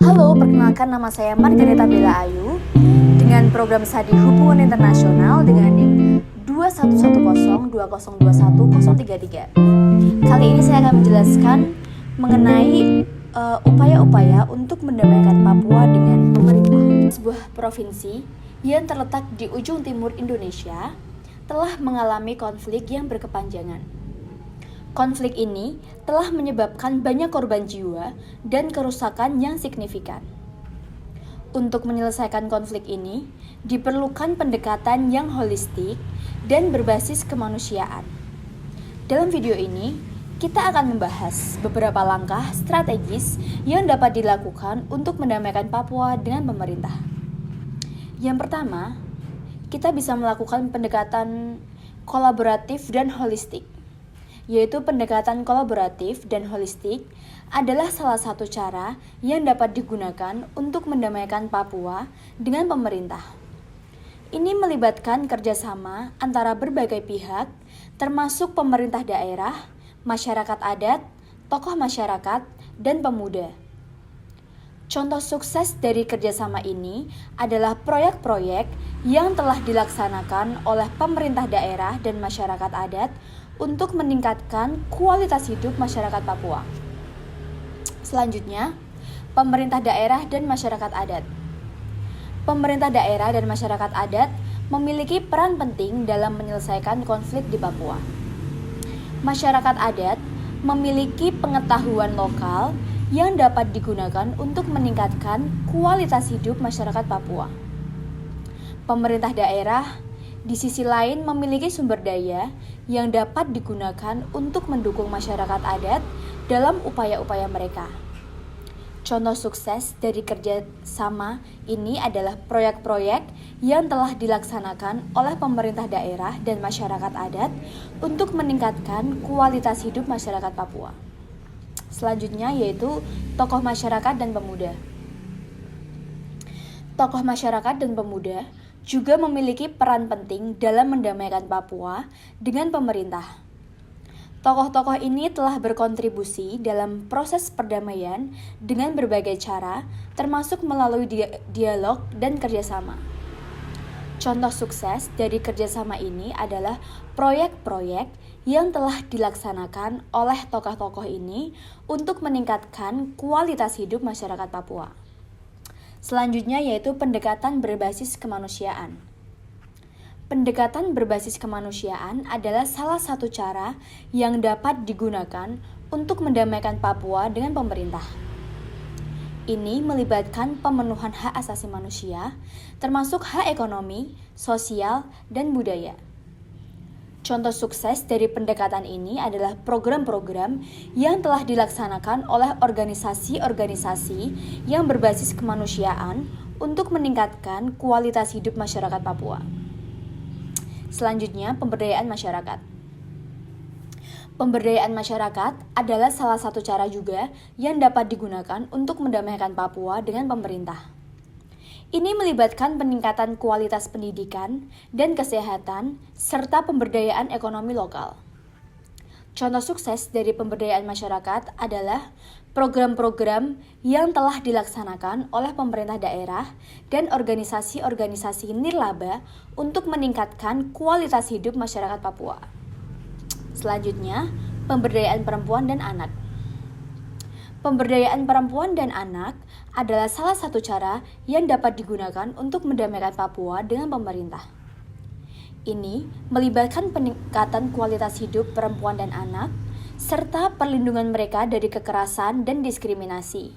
Halo, perkenalkan nama saya Margareta Bella Ayu dengan program Studi Hubungan Internasional dengan NIM 21102021 Kali ini saya akan menjelaskan mengenai upaya-upaya untuk mendamaikan Papua dengan pemerintah. Sebuah provinsi yang terletak di ujung timur Indonesia telah mengalami konflik yang berkepanjangan. Konflik ini telah menyebabkan banyak korban jiwa dan kerusakan yang signifikan. Untuk menyelesaikan konflik ini, diperlukan pendekatan yang holistik dan berbasis kemanusiaan. Dalam video ini, kita akan membahas beberapa langkah strategis yang dapat dilakukan untuk mendamaikan Papua dengan pemerintah. Yang pertama, kita bisa melakukan pendekatan kolaboratif dan holistik. Yaitu pendekatan kolaboratif dan holistik adalah salah satu cara yang dapat digunakan untuk mendamaikan Papua dengan pemerintah. Ini melibatkan kerjasama antara berbagai pihak, termasuk pemerintah daerah, masyarakat adat, tokoh masyarakat, dan pemuda. Contoh sukses dari kerjasama ini adalah proyek-proyek yang telah dilaksanakan oleh pemerintah daerah dan masyarakat adat untuk meningkatkan kualitas hidup masyarakat Papua. Selanjutnya, pemerintah daerah dan masyarakat adat. Pemerintah daerah dan masyarakat adat memiliki peran penting dalam menyelesaikan konflik di Papua. Masyarakat adat memiliki pengetahuan lokal yang dapat digunakan untuk meningkatkan kualitas hidup masyarakat Papua. Pemerintah daerah di sisi lain memiliki sumber daya yang dapat digunakan untuk mendukung masyarakat adat dalam upaya-upaya mereka. Contoh sukses dari kerjasama ini adalah proyek-proyek yang telah dilaksanakan oleh pemerintah daerah dan masyarakat adat untuk meningkatkan kualitas hidup masyarakat Papua. Selanjutnya yaitu tokoh masyarakat dan pemuda. Tokoh masyarakat dan pemuda juga memiliki peran penting dalam mendamaikan Papua dengan pemerintah. Tokoh-tokoh ini telah berkontribusi dalam proses perdamaian dengan berbagai cara, termasuk melalui dialog dan kerjasama. Contoh sukses dari kerjasama ini adalah proyek-proyek yang telah dilaksanakan oleh tokoh-tokoh ini untuk meningkatkan kualitas hidup masyarakat Papua. Selanjutnya yaitu pendekatan berbasis kemanusiaan. Pendekatan berbasis kemanusiaan adalah salah satu cara yang dapat digunakan untuk mendamaikan Papua dengan pemerintah. Ini melibatkan pemenuhan hak asasi manusia, termasuk hak ekonomi, sosial, dan budaya. Contoh sukses dari pendekatan ini adalah program-program yang telah dilaksanakan oleh organisasi-organisasi yang berbasis kemanusiaan untuk meningkatkan kualitas hidup masyarakat Papua. Selanjutnya, pemberdayaan masyarakat. Pemberdayaan masyarakat adalah salah satu cara juga yang dapat digunakan untuk mendamaikan Papua dengan pemerintah. Ini melibatkan peningkatan kualitas pendidikan dan kesehatan, serta pemberdayaan ekonomi lokal. Contoh sukses dari pemberdayaan masyarakat adalah program-program yang telah dilaksanakan oleh pemerintah daerah dan organisasi-organisasi nirlaba untuk meningkatkan kualitas hidup masyarakat Papua. Selanjutnya, pemberdayaan perempuan dan anak. Pemberdayaan perempuan dan anak adalah salah satu cara yang dapat digunakan untuk mendamaikan Papua dengan pemerintah. Ini melibatkan peningkatan kualitas hidup perempuan dan anak, serta perlindungan mereka dari kekerasan dan diskriminasi.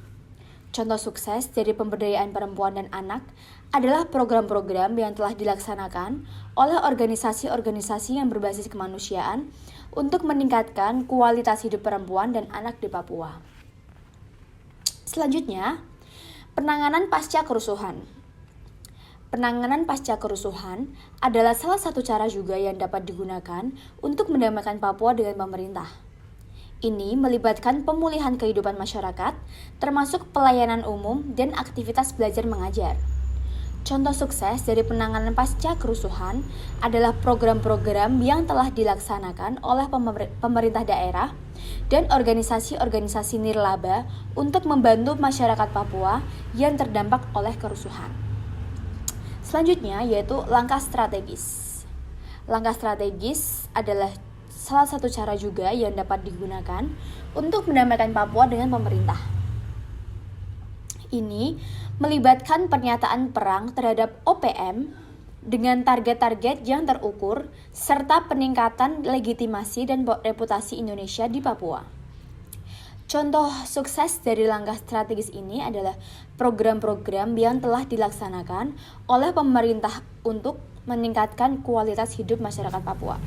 Contoh sukses dari pemberdayaan perempuan dan anak adalah program-program yang telah dilaksanakan oleh organisasi-organisasi yang berbasis kemanusiaan untuk meningkatkan kualitas hidup perempuan dan anak di Papua. Selanjutnya, penanganan pasca kerusuhan. Penanganan pasca kerusuhan adalah salah satu cara juga yang dapat digunakan untuk mendamaikan Papua dengan pemerintah. Ini melibatkan pemulihan kehidupan masyarakat, termasuk pelayanan umum dan aktivitas belajar mengajar. Contoh sukses dari penanganan pasca kerusuhan adalah program-program yang telah dilaksanakan oleh pemerintah daerah dan organisasi-organisasi nirlaba untuk membantu masyarakat Papua yang terdampak oleh kerusuhan. Selanjutnya yaitu langkah strategis. Langkah strategis adalah salah satu cara juga yang dapat digunakan untuk mendamaikan Papua dengan pemerintah. Ini melibatkan pernyataan perang terhadap OPM dengan target-target yang terukur serta peningkatan legitimasi dan reputasi Indonesia di Papua. Contoh sukses dari langkah strategis ini adalah program-program yang telah dilaksanakan oleh pemerintah untuk meningkatkan kualitas hidup masyarakat Papua.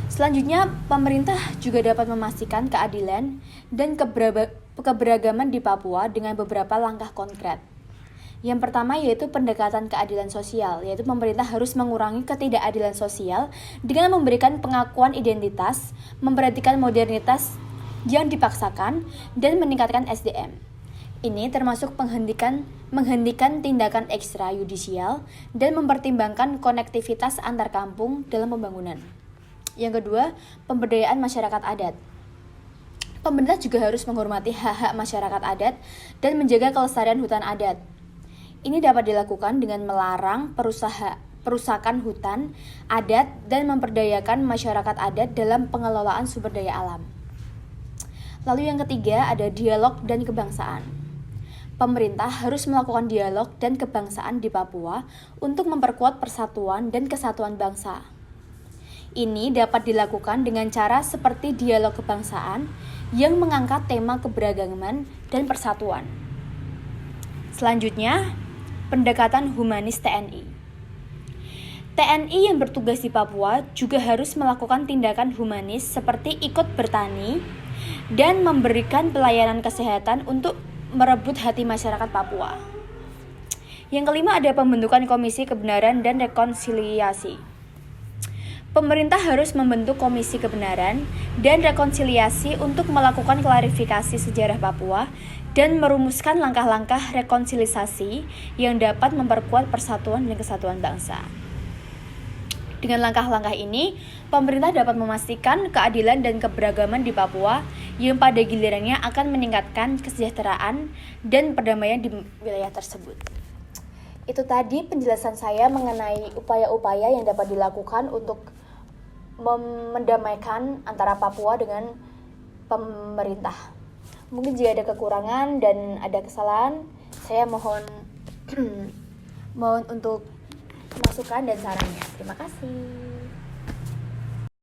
Selanjutnya, pemerintah juga dapat memastikan keadilan dan keberagaman di Papua dengan beberapa langkah konkret. Yang pertama yaitu pendekatan keadilan sosial, yaitu pemerintah harus mengurangi ketidakadilan sosial dengan memberikan pengakuan identitas, memperhatikan modernitas yang dipaksakan, dan meningkatkan SDM. Ini termasuk menghentikan tindakan ekstrayudisial dan mempertimbangkan konektivitas antar kampung dalam pembangunan. Yang kedua, pemberdayaan masyarakat adat. Pemerintah juga harus menghormati hak-hak masyarakat adat dan menjaga kelestarian hutan adat. Ini dapat dilakukan dengan melarang perusakan hutan adat dan memperdayakan masyarakat adat dalam pengelolaan sumber daya alam. Lalu yang ketiga ada dialog dan kebangsaan. Pemerintah harus melakukan dialog dan kebangsaan di Papua untuk memperkuat persatuan dan kesatuan bangsa. Ini dapat dilakukan dengan cara seperti dialog kebangsaan yang mengangkat tema keberagaman dan persatuan. Selanjutnya, pendekatan humanis TNI. TNI yang bertugas di Papua juga harus melakukan tindakan humanis seperti ikut bertani dan memberikan pelayanan kesehatan untuk merebut hati masyarakat Papua. Yang kelima ada pembentukan Komisi Kebenaran dan Rekonsiliasi. Pemerintah harus membentuk Komisi Kebenaran dan Rekonsiliasi untuk melakukan klarifikasi sejarah Papua dan merumuskan langkah-langkah rekonsiliasi yang dapat memperkuat persatuan dan kesatuan bangsa. Dengan langkah-langkah ini, pemerintah dapat memastikan keadilan dan keberagaman di Papua yang pada gilirannya akan meningkatkan kesejahteraan dan perdamaian di wilayah tersebut. Itu tadi penjelasan saya mengenai upaya-upaya yang dapat dilakukan untuk mendamaikan antara Papua dengan pemerintah. Mungkin jika ada kekurangan dan ada kesalahan, saya mohon untuk masukan dan sarannya. Terima kasih.